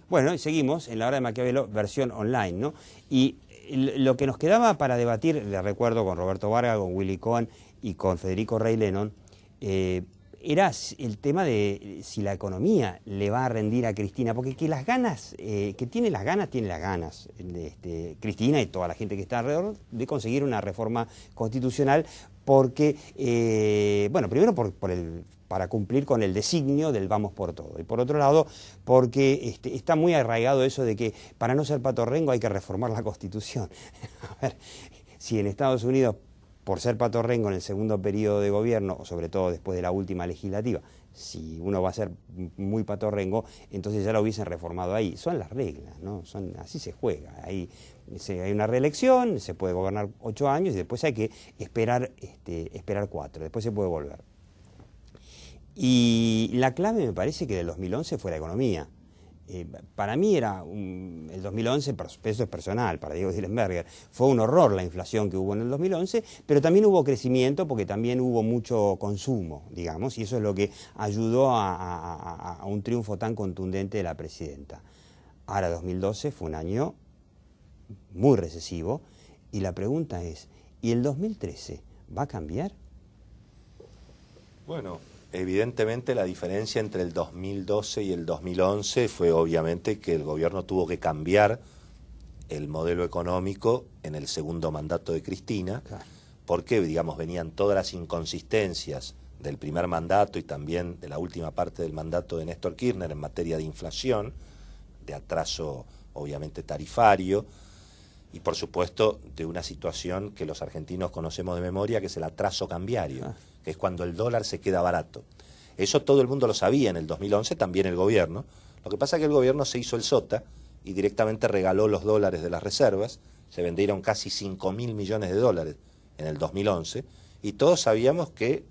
Bueno, y seguimos en la hora de Maquiavelo, versión online, ¿no? Y lo que nos quedaba para debatir, le recuerdo con Roberto Vargas, con Willy Cohen y con Federico Rey Lennon, era el tema de si la economía le va a rendir a Cristina, porque que las ganas, que tiene las ganas, Cristina y toda la gente que está alrededor, de conseguir una reforma constitucional, porque, bueno, primero para cumplir con el designio del vamos por todo, y por otro lado, porque está muy arraigado eso de que para no ser patorrengo hay que reformar la Constitución. A ver, si en Estados Unidos, por ser patorrengo en el segundo periodo de gobierno, o sobre todo después de la última legislativa, si uno va a ser muy patorrengo, entonces ya lo hubiesen reformado ahí. Son las reglas, ¿no? Así se juega. Hay una reelección, se puede gobernar 8 años y después hay que esperar 4, después se puede volver. Y la clave me parece que del 2011 fue la economía. Para mí el 2011, eso es personal, para Diego Dillenberger, fue un horror la inflación que hubo en el 2011, pero también hubo crecimiento porque también hubo mucho consumo, digamos, y eso es lo que ayudó a un triunfo tan contundente de la presidenta. Ahora 2012 fue un año muy recesivo y la pregunta es, ¿y el 2013 va a cambiar? Bueno, evidentemente la diferencia entre el 2012 y el 2011 fue obviamente que el gobierno tuvo que cambiar el modelo económico en el segundo mandato de Cristina, claro, porque, digamos, venían todas las inconsistencias del primer mandato y también de la última parte del mandato de Néstor Kirchner en materia de inflación, de atraso obviamente tarifario y por supuesto de una situación que los argentinos conocemos de memoria, que es el atraso cambiario, que es cuando el dólar se queda barato. Eso todo el mundo lo sabía en el 2011, también el gobierno. Lo que pasa es que el gobierno se hizo el sota y directamente regaló los dólares de las reservas. Se vendieron casi 5.000 millones de dólares en el 2011 y todos sabíamos que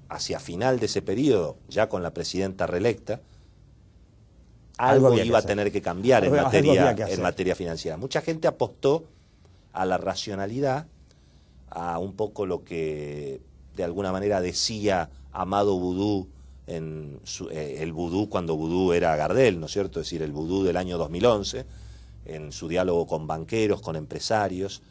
hacia final de ese periodo, ya con la presidenta reelecta, algo iba a tener que cambiar en materia financiera. Mucha gente apostó a la racionalidad, a un poco lo que de alguna manera decía Amado Boudou, el Boudou cuando Boudou era Gardel, ¿no es cierto? Es decir, el Boudou del año 2011, en su diálogo con banqueros, con empresarios,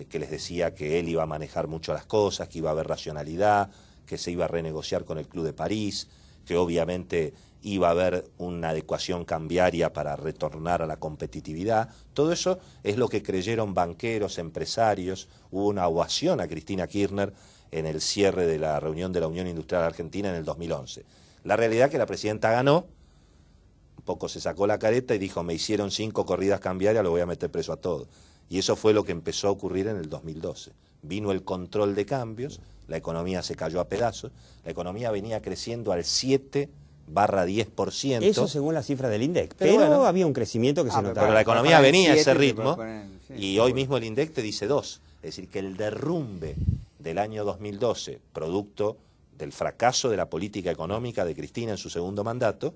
que les decía que él iba a manejar mucho las cosas, que iba a haber racionalidad, que se iba a renegociar con el Club de París, que obviamente iba a haber una adecuación cambiaria para retornar a la competitividad. Todo eso es lo que creyeron banqueros, empresarios. Hubo una ovación a Cristina Kirchner en el cierre de la reunión de la Unión Industrial Argentina en el 2011. La realidad es que la presidenta ganó, un poco se sacó la careta y dijo, me hicieron 5 corridas cambiarias, lo voy a meter preso a todos. Y eso fue lo que empezó a ocurrir en el 2012. Vino el control de cambios, la economía se cayó a pedazos, la economía venía creciendo al 7/10%. Eso según las cifras del INDEC, pero bueno, había un crecimiento que se notaba. Pero la economía venía a ese ritmo y hoy mismo el INDEC te dice 2. Es decir, que el derrumbe del año 2012, producto del fracaso de la política económica de Cristina en su segundo mandato,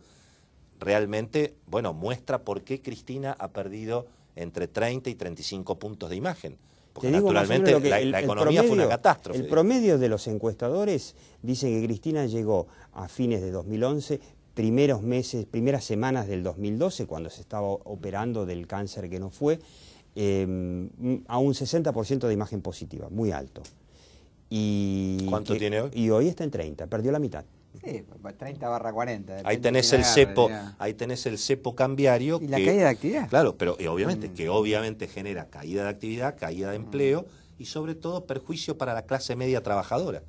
realmente, bueno, muestra por qué Cristina ha perdido entre 30 y 35 puntos de imagen. Porque naturalmente la economía fue una catástrofe. El promedio de los encuestadores dice que Cristina llegó a fines de 2011, primeros meses, primeras semanas del 2012, cuando se estaba operando del cáncer que no fue, a un 60% de imagen positiva, muy alto. ¿Cuánto tiene hoy? Y hoy está en 30, perdió la mitad. Sí, 30/40. Ahí tenés el cepo, ahí tenés el cepo cambiario. ¿Y la caída de actividad? Claro, pero obviamente, que obviamente genera caída de actividad, caída de empleo y sobre todo perjuicio para la clase media trabajadora.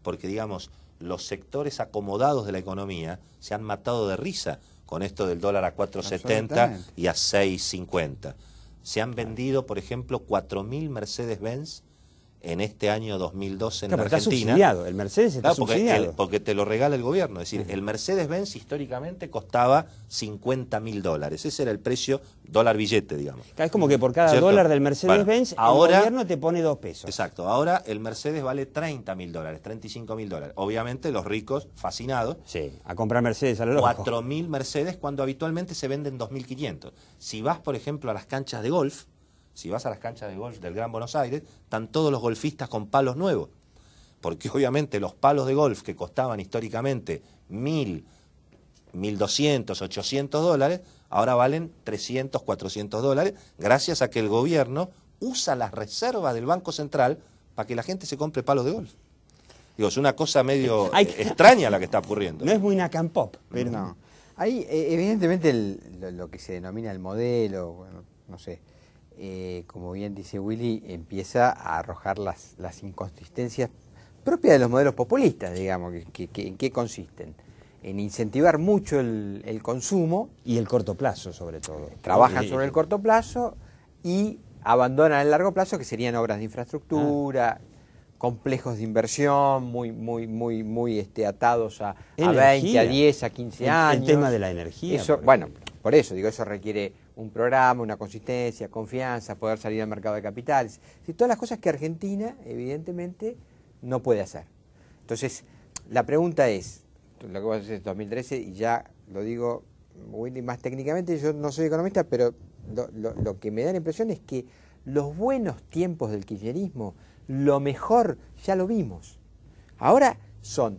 Porque digamos, los sectores acomodados de la economía se han matado de risa con esto del dólar a 4.70 y a 6.50. Se han vendido, por ejemplo, 4.000 Mercedes-Benz en este año 2012 en Argentina. Está subsidiado, el Mercedes está subsidiado. Porque te lo regala el gobierno. Es decir, el Mercedes-Benz históricamente costaba $50.000. Ese era el precio, dólar billete, digamos. Es como que por cada dólar del Mercedes-Benz, el gobierno te pone 2 pesos. Exacto. Ahora el Mercedes vale $30.000, $35.000. Obviamente los ricos, fascinados. Sí, a comprar Mercedes a lo loco. 4.000 Mercedes cuando habitualmente se venden 2.500. Si vas, por ejemplo, a las canchas de golf, si vas a las canchas de golf del Gran Buenos Aires, están todos los golfistas con palos nuevos. Porque obviamente los palos de golf que costaban históricamente 1.000, 1.200, 800 dólares, ahora valen 300, 400 dólares, gracias a que el gobierno usa las reservas del Banco Central para que la gente se compre palos de golf. Digo, es una cosa medio extraña la que está ocurriendo. No es muy Nacan Pop, pero... No. Ahí, evidentemente, lo que se denomina el modelo, bueno, no sé, como bien dice Willy, empieza a arrojar las inconsistencias propias de los modelos populistas, digamos, ¿en qué consisten? En incentivar mucho el consumo. Y el corto plazo, sobre todo. Trabajan sobre el corto plazo y abandonan el largo plazo, que serían obras de infraestructura, complejos de inversión, muy atados a 20, a 10, a 15 años. El tema de la energía. Eso, bueno, por eso, digo, eso requiere un programa, una consistencia, confianza, poder salir al mercado de capitales. Y todas las cosas que Argentina, evidentemente, no puede hacer. Entonces, la pregunta es, lo que vos haces en 2013, y ya lo digo, Willy, más técnicamente, yo no soy economista, pero lo que me da la impresión es que los buenos tiempos del kirchnerismo, lo mejor ya lo vimos. Ahora son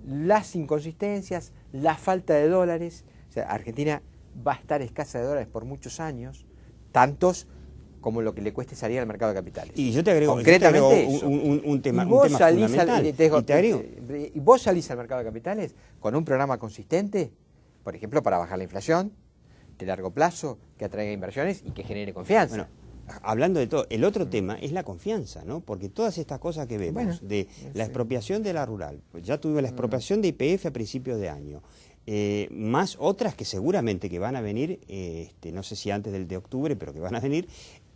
las inconsistencias, la falta de dólares. O sea, Argentina va a estar escasa de dólares por muchos años, tantos como lo que le cueste salir al mercado de capitales. Y yo te agrego, concretamente un tema, y vos un tema fundamental. Y vos salís al mercado de capitales con un programa consistente, por ejemplo, para bajar la inflación de largo plazo, que atraiga inversiones y que genere confianza. Bueno, hablando de todo, el otro tema es la confianza, ¿no? Porque todas estas cosas que vemos, de la expropiación de la rural, pues ya tuvimos la expropiación de YPF a principios de año, más otras que seguramente que van a venir, no sé si antes del de octubre, pero que van a venir.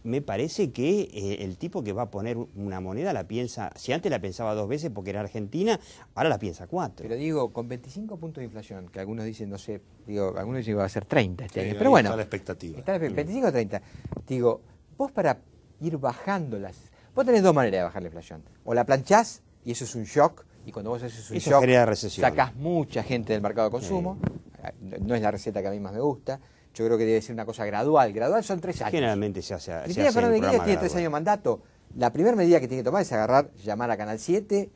Me parece que el tipo que va a poner una moneda la piensa, si antes la pensaba 2 veces porque era Argentina, ahora la piensa 4. Pero digo, con 25 puntos de inflación, que algunos dicen, no sé, algunos dicen que va a ser 30 este año, pero bueno. Está la expectativa. 25 o 30. Digo, vos para ir bajándolas, vos tenés 2 maneras de bajar la inflación. O la planchás, y eso es un shock, y cuando vos haces un shock, genera recesión. sacás mucha gente del mercado de consumo. No es la receta que a mí más me gusta. Yo creo que debe ser una cosa gradual. Gradual son 3 años. Generalmente se hace Cristina Fernández de Kirchner tiene 3 años de mandato. La primera medida que tiene que tomar es agarrar, llamar a Canal 7,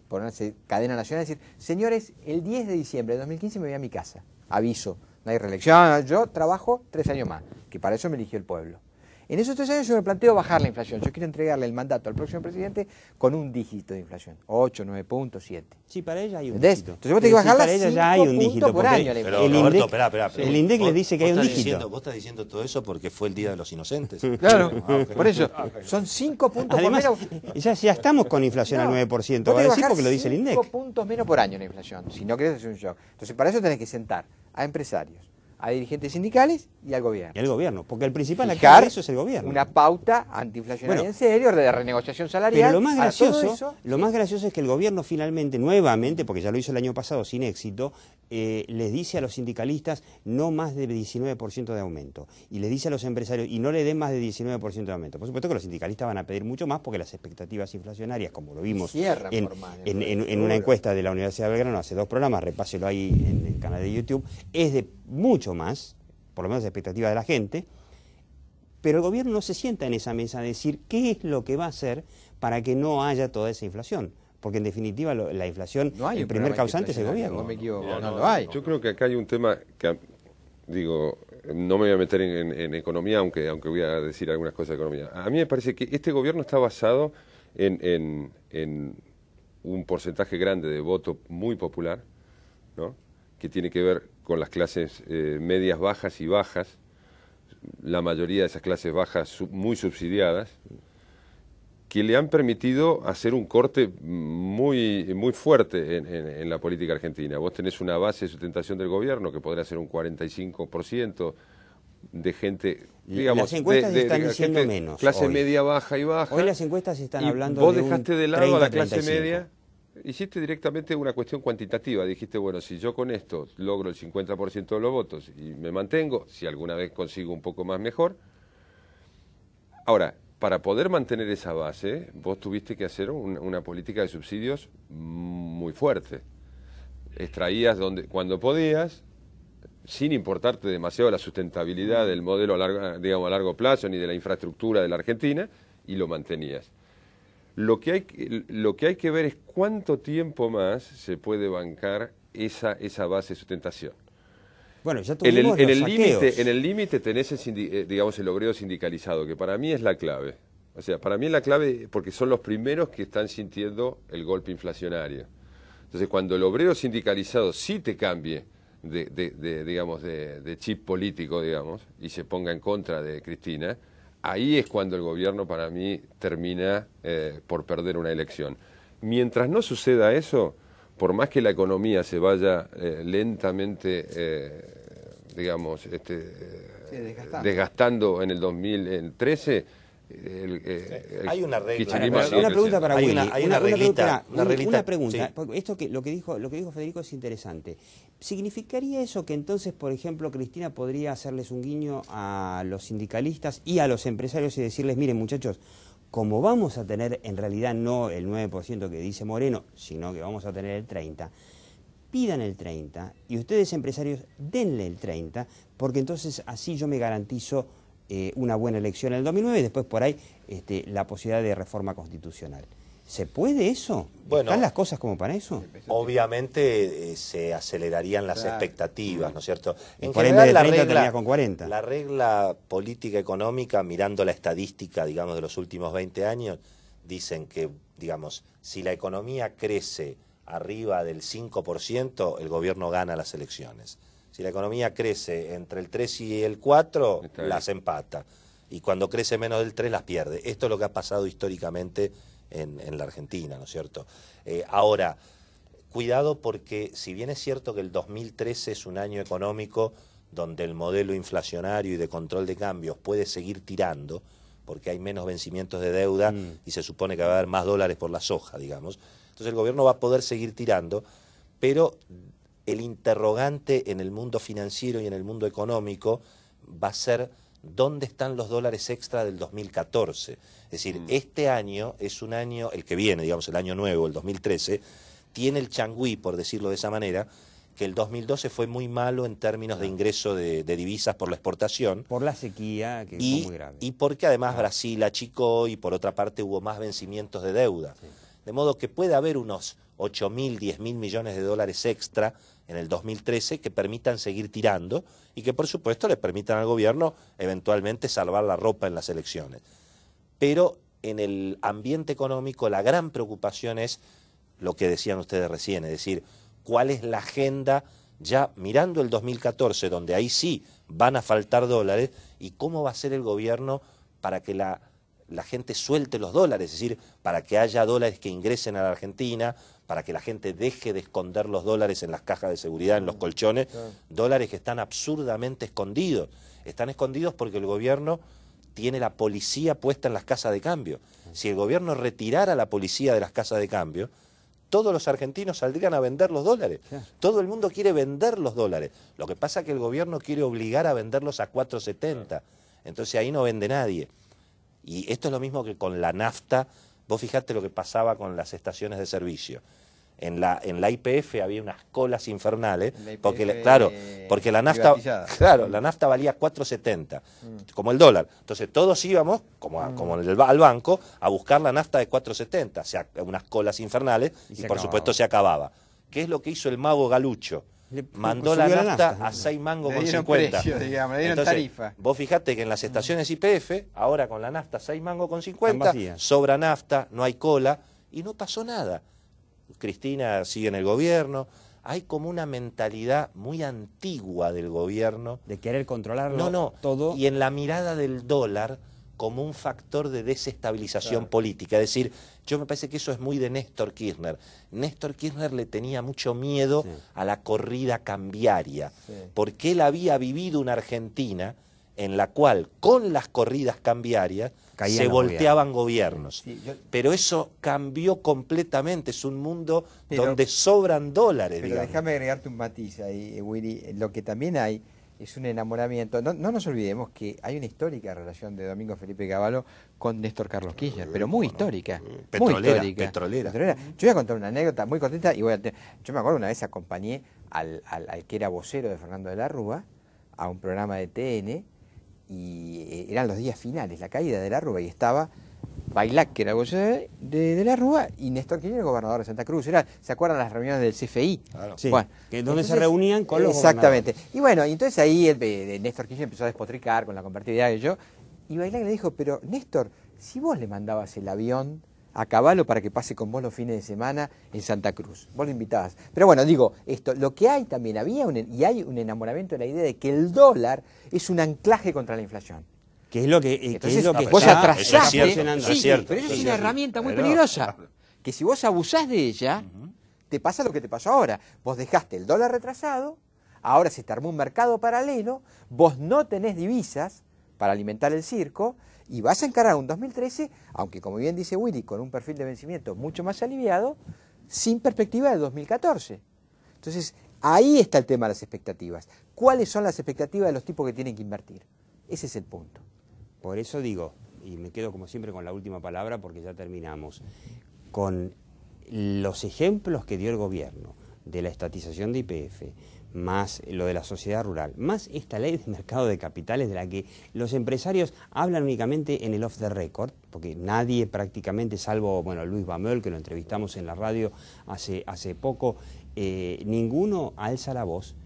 ponerse cadena nacional y decir, señores, el 10 de diciembre de 2015 me voy a mi casa. Aviso, no hay reelección, yo trabajo 3 años más, que para eso me eligió el pueblo. En esos 3 años yo me planteo bajar la inflación. Yo quiero entregarle el mandato al próximo presidente con un dígito de inflación. 8, 9 puntos, 7. Sí, para ella hay un dígito. dígito. Entonces vos tenés que bajarla para ella ya hay un dígito por año. Pero, Roberto, espera. El INDEC le dice que hay un dígito. Vos estás diciendo todo eso porque fue el Día de los Inocentes. Claro, por eso. Son 5 puntos Además, por menos. ya estamos con inflación al 9%. Va a decir porque lo dice el INDEC. 5 puntos menos por año la inflación, si no querés hacer un shock. Entonces, para eso tenés que sentar a empresarios, a dirigentes sindicales y al gobierno. Y al gobierno, porque el principal Fijar de eso es el gobierno. Una pauta antiinflacionaria en serio, de renegociación salarial. Pero lo más gracioso es que el gobierno finalmente, nuevamente, porque ya lo hizo el año pasado sin éxito, les dice a los sindicalistas no más de 19% de aumento. Y les dice a los empresarios, y no le den más de 19% de aumento. Por supuesto que los sindicalistas van a pedir mucho más porque las expectativas inflacionarias, como lo vimos en una encuesta de la Universidad de Belgrano hace 2 programas, repáselo ahí en el canal de YouTube, es de mucho más, por lo menos la expectativa de la gente, pero el gobierno no se sienta en esa mesa a decir qué es lo que va a hacer para que no haya toda esa inflación. Porque en definitiva la inflación, el primer causante es el gobierno. No me equivoco, no lo hay. Yo creo que acá hay un tema que, digo, no me voy a meter en economía, aunque voy a decir algunas cosas de economía. A mí me parece que este gobierno está basado en un porcentaje grande de voto muy popular, ¿no?, que tiene que ver con las clases medias, bajas y bajas, la mayoría de esas clases bajas muy subsidiadas, que le han permitido hacer un corte muy fuerte en la política argentina. Vos tenés una base de sustentación del gobierno que podría ser un 45% de gente, digamos, las encuestas están diciendo menos. Clase media, baja y baja. Hoy las encuestas están hablando vos de dejaste de lado 30, a la clase 35. media. Hiciste directamente una cuestión cuantitativa. Dijiste, bueno, si yo con esto logro el 50% de los votos y me mantengo, si alguna vez consigo un poco más, mejor. Ahora, para poder mantener esa base, vos tuviste que hacer una política de subsidios muy fuerte. Extraías cuando podías, sin importarte demasiado la sustentabilidad del modelo a largo plazo, ni de la infraestructura de la Argentina, y lo mantenías. Lo que hay que ver es cuánto tiempo más se puede bancar esa base de sustentación. Bueno, ya tuvimos los saqueos. En el límite tenés digamos, el obrero sindicalizado, que para mí es la clave. O sea, para mí es la clave porque son los primeros que están sintiendo el golpe inflacionario. Entonces, cuando el obrero sindicalizado sí te cambie digamos, de chip político, digamos, y se ponga en contra de Cristina, ahí es cuando el gobierno, para mí, termina por perder una elección. Mientras no suceda eso, por más que la economía se vaya lentamente, digamos, desgastando en el 2013, hay una regla. Una pregunta para Willy. Hay una reglita. Una pregunta. Sí. Porque esto lo que dijo Federico es interesante. ¿Significaría eso que entonces, por ejemplo, Cristina podría hacerles un guiño a los sindicalistas y a los empresarios y decirles, miren muchachos, como vamos a tener en realidad no el 9% que dice Moreno, sino que vamos a tener el 30%, pidan el 30% y ustedes empresarios denle el 30%, porque entonces así yo me garantizo una buena elección en el 2009 y después por ahí la posibilidad de reforma constitucional. ¿Se puede eso? Bueno, ¿están las cosas como para eso? Obviamente se acelerarían las expectativas, ¿no es cierto? En general, la regla con 40. La regla política económica, mirando la estadística, digamos, de los últimos 20 años, dicen que, digamos, si la economía crece arriba del 5%, el gobierno gana las elecciones. Si la economía crece entre el 3 y el 4, las empata. Y cuando crece menos del 3, las pierde. Esto es lo que ha pasado históricamente en la Argentina, ¿no es cierto? Ahora, cuidado porque si bien es cierto que el 2013 es un año económico donde el modelo inflacionario y de control de cambios puede seguir tirando, porque hay menos vencimientos de deuda y se supone que va a haber más dólares por la soja, digamos. Entonces el gobierno va a poder seguir tirando, pero el interrogante en el mundo financiero y en el mundo económico va a ser dónde están los dólares extra del 2014. Es decir, este año es un año, el que viene, digamos, el año nuevo, el 2013, tiene el changüí, por decirlo de esa manera, que el 2012 fue muy malo en términos de ingreso de divisas por la exportación. Por la sequía, que fue muy grave. Y porque además Brasil achicó y por otra parte hubo más vencimientos de deuda. Sí. De modo que puede haber unos 8.000, 10.000 millones de dólares extra en el 2013 que permitan seguir tirando y que por supuesto le permitan al gobierno eventualmente salvar la ropa en las elecciones. Pero en el ambiente económico la gran preocupación es lo que decían ustedes recién, es decir, cuál es la agenda ya mirando el 2014, donde ahí sí van a faltar dólares, y cómo va a ser el gobierno para que la gente suelte los dólares, es decir, para que haya dólares que ingresen a la Argentina, para que la gente deje de esconder los dólares en las cajas de seguridad, en los colchones, dólares que están absurdamente escondidos. Están escondidos porque el gobierno tiene la policía puesta en las casas de cambio. Si el gobierno retirara la policía de las casas de cambio, todos los argentinos saldrían a vender los dólares. Todo el mundo quiere vender los dólares. Lo que pasa es que el gobierno quiere obligar a venderlos a 4.70. Entonces ahí no vende nadie. Y esto es lo mismo que con la nafta. Vos fijate lo que pasaba con las estaciones de servicio. En la YPF había unas colas infernales, porque porque la nafta, la nafta valía 4.70, como el dólar. Entonces todos íbamos, como al banco, a buscar la nafta de 4.70, o sea, unas colas infernales, y por supuesto se acababa. ¿Qué es lo que hizo el mago Galucho? Mandó la nafta a 6 mangos con 50. Precio, digamos, le dieron entonces, tarifa. Vos fijate que en las estaciones YPF, ahora con la nafta 6 mangos con 50, sobra nafta, no hay cola, y no pasó nada. Cristina sigue en el gobierno. Hay como una mentalidad muy antigua del gobierno. De querer controlarlo todo. Y en la mirada del dólar como un factor de desestabilización política. Es decir, yo me parece que eso es muy de Néstor Kirchner. Néstor Kirchner le tenía mucho miedo a la corrida cambiaria, porque él había vivido una Argentina en la cual con las corridas cambiarias se volteaban gobiernos. Pero eso cambió completamente, es un mundo donde sobran dólares. Pero déjame agregarte un matiz ahí, Willy. Lo que también hay es un enamoramiento. No nos olvidemos que hay una histórica relación de Domingo Felipe Cavallo con Néstor Carlos Kirchner, pero muy histórica. Petrolera. Yo voy a contar una anécdota muy contenta. Yo me acuerdo una vez acompañé al que era vocero de Fernando de la Rúa a un programa de TN, y eran los días finales, la caída de la Rúa, y estaba Bailac, que era el gobernador de la Rúa, y Néstor Kirchner, el gobernador de Santa Cruz. ¿Se acuerdan las reuniones del CFI? Claro. Sí, Bueno, que donde entonces, se reunían con los exactamente. gobernadores. Y bueno, y entonces ahí Néstor Kirchner empezó a despotricar con la compartibilidad de yo, y Bailac le dijo, pero Néstor, si vos le mandabas el avión a Cavallo para que pase con vos los fines de semana en Santa Cruz, vos lo invitabas. Pero bueno, digo, lo que hay también, hay un enamoramiento de la idea de que el dólar es un anclaje contra la inflación. Que es lo que, Entonces, que vos está atrasaste, funcionando. sí, pero eso es una herramienta muy peligrosa, que si vos abusás de ella, te pasa lo que te pasó ahora. Vos dejaste el dólar retrasado, ahora se te armó un mercado paralelo, vos no tenés divisas para alimentar el circo, y vas a encarar un 2013, aunque como bien dice Willy, con un perfil de vencimiento mucho más aliviado, sin perspectiva de 2014. Entonces, ahí está el tema de las expectativas. ¿Cuáles son las expectativas de los tipos que tienen que invertir? Ese es el punto. Por eso digo, y me quedo como siempre con la última palabra porque ya terminamos, con los ejemplos que dio el gobierno de la estatización de YPF, más lo de la sociedad rural, más esta ley de mercado de capitales de la que los empresarios hablan únicamente en el off the record, porque nadie prácticamente, salvo Luis Bamel, que lo entrevistamos en la radio hace poco, ninguno alza la voz.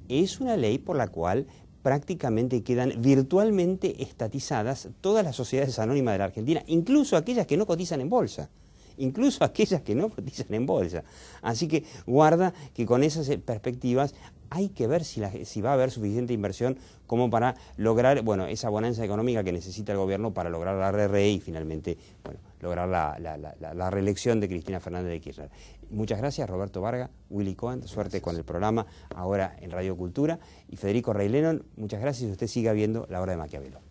Es una ley por la cual prácticamente quedan virtualmente estatizadas todas las sociedades anónimas de la Argentina, incluso aquellas que no cotizan en bolsa. Incluso aquellas que no cotizan en bolsa. Así que guarda que con esas perspectivas hay que ver si va a haber suficiente inversión como para lograr esa bonanza económica que necesita el gobierno para lograr la RRE y finalmente lograr la reelección de Cristina Fernández de Kirchner. Muchas gracias, Roberto Varga, Willy Cohen, suerte con el programa ahora en Radio Cultura, y Federico Rey Lennon, muchas gracias y usted siga viendo La Hora de Maquiavelo.